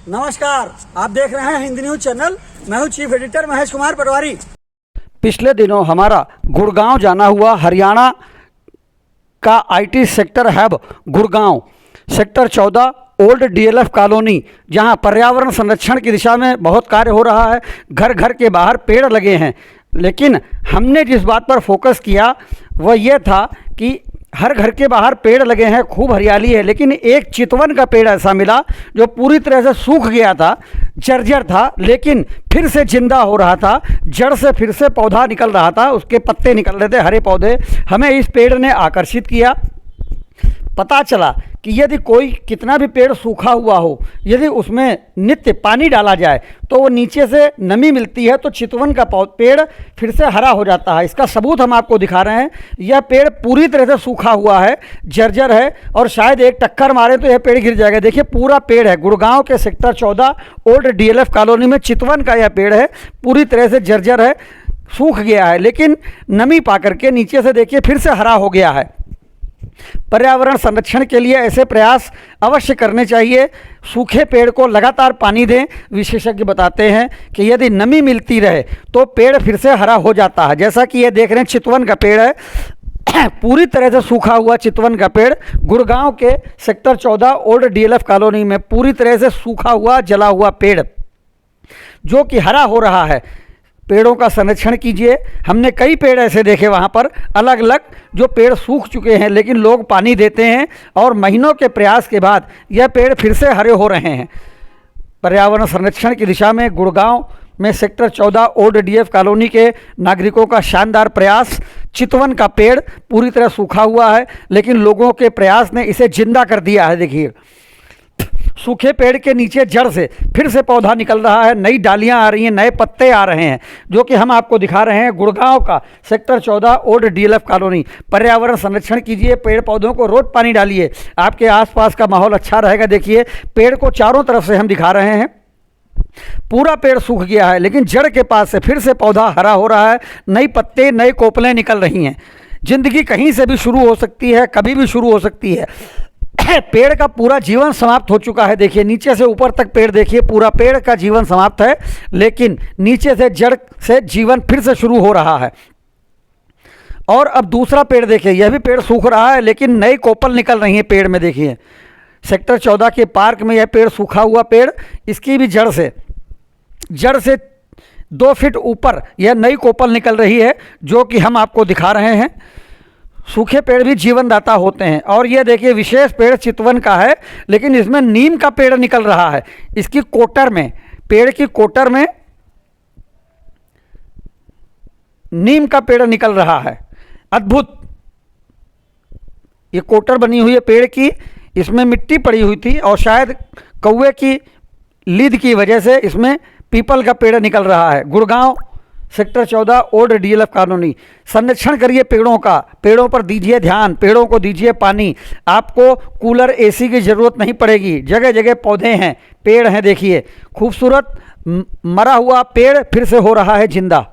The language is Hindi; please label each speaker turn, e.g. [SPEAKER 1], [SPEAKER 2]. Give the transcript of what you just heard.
[SPEAKER 1] नमस्कार, आप देख रहे हैं हिंदी न्यूज चैनल। मैं हूं चीफ एडिटर महेश कुमार पटवारी।
[SPEAKER 2] पिछले दिनों हमारा गुड़गांव जाना हुआ। हरियाणा का IT sector hub Gurgaon, sector 14 old DLF colony, जहां पर्यावरण संरक्षण की दिशा में बहुत कार्य हो रहा है। घर घर के बाहर पेड़ लगे हैं, लेकिन हमने जिस बात पर फोकस किया वह यह था कि हर घर के बाहर पेड़ लगे हैं, खूब हरियाली है, लेकिन एक चितवन का पेड़ ऐसा मिला जो पूरी तरह से सूख गया था, जर्जर था, लेकिन फिर से जिंदा हो रहा था। जड़ से फिर से पौधा निकल रहा था, उसके पत्ते निकल रहे थे, हरे पौधे। हमें इस पेड़ ने आकर्षित किया। पता चला कि यदि कोई कितना भी पेड़ सूखा हुआ हो, यदि उसमें नित्य पानी डाला जाए तो वो नीचे से नमी मिलती है, तो चितवन का पेड़ फिर से हरा हो जाता है। इसका सबूत हम आपको दिखा रहे हैं। यह पेड़ पूरी तरह से सूखा हुआ है, जर्जर है, और शायद एक टक्कर मारे तो यह पेड़ गिर जाएगा। देखिए, पूरा पेड़ है। गुड़गांव के सेक्टर 14 ओल्ड डीएलएफ कॉलोनी में चितवन का यह पेड़ है, पूरी तरह से जर्जर है, सूख गया है, लेकिन नमी पा करके नीचे से देखिए फिर से हरा हो गया है। पर्यावरण संरक्षण के लिए ऐसे प्रयास अवश्य करने चाहिए। सूखे पेड़ को लगातार पानी दें। विशेषज्ञ बताते हैं कि यदि नमी मिलती रहे तो पेड़ फिर से हरा हो जाता है। जैसा कि ये देख रहे हैं, चितवन का पेड़ है, पूरी तरह से सूखा हुआ चितवन का पेड़ गुड़गांव के सेक्टर 14 ओल्ड डीएलएफ कॉलोनी में पूरी तरह से सूखा हुआ, जला हुआ पेड़ जो कि हरा हो रहा है। पेड़ों का संरक्षण कीजिए। हमने कई पेड़ ऐसे देखे वहाँ पर अलग अलग, जो पेड़ सूख चुके हैं, लेकिन लोग पानी देते हैं और महीनों के प्रयास के बाद यह पेड़ फिर से हरे हो रहे हैं। पर्यावरण संरक्षण की दिशा में गुड़गांव में सेक्टर 14 ओल्ड डीएलएफ कॉलोनी के नागरिकों का शानदार प्रयास। चितवन का पेड़ पूरी तरह सूखा हुआ है, लेकिन लोगों के प्रयास ने इसे जिंदा कर दिया है। देखिए, सूखे पेड़ के नीचे जड़ से फिर से पौधा निकल रहा है, नई डालियां आ रही हैं, नए पत्ते आ रहे हैं, जो कि हम आपको दिखा रहे हैं। गुड़गांव का सेक्टर 14 ओल्ड डीएलएफ कॉलोनी। पर्यावरण संरक्षण कीजिए, पेड़ पौधों को रोज पानी डालिए, आपके आसपास का माहौल अच्छा रहेगा। देखिए, पेड़ को चारों तरफ से हम दिखा रहे हैं, पूरा पेड़ सूख गया है, लेकिन जड़ के पास से फिर से पौधा हरा हो रहा है, नई पत्ते, नई कोपलें निकल रही हैं। जिंदगी कहीं से भी शुरू हो सकती है, कभी भी शुरू हो सकती है। पेड़ का पूरा जीवन समाप्त हो चुका है। देखिए, नीचे से ऊपर तक पेड़ देखिए, पूरा पेड़ का जीवन समाप्त है, लेकिन नीचे से जड़ से जीवन फिर से शुरू हो रहा है। और अब दूसरा पेड़ देखिए, यह भी पेड़ सूख रहा है, लेकिन नई कोपल निकल रही है पेड़ में। देखिए, सेक्टर 14 के पार्क में यह पेड़ सूखा हुआ पेड़, इसकी भी जड़ से 2 फीट ऊपर यह नई कोपल निकल रही है, जो कि हम आपको दिखा रहे हैं। सूखे पेड़ भी जीवनदाता होते हैं। और ये देखिए, विशेष पेड़ चितवन का है, लेकिन इसमें नीम का पेड़ निकल रहा है। इसकी कोटर में, पेड़ की कोटर में नीम का पेड़ निकल रहा है। अद्भुत! ये कोटर बनी हुई है पेड़ की, इसमें मिट्टी पड़ी हुई थी और शायद कौवे की लीद की वजह से इसमें पीपल का पेड़ निकल रहा है। Gurgaon sector 14 old DLF colony. संरक्षण करिए पेड़ों का, पेड़ों पर दीजिए ध्यान, पेड़ों को दीजिए पानी। आपको कूलर, एसी की ज़रूरत नहीं पड़ेगी। जगह जगह पौधे हैं, पेड़ हैं। देखिए, खूबसूरत मरा हुआ पेड़ फिर से हो रहा है जिंदा।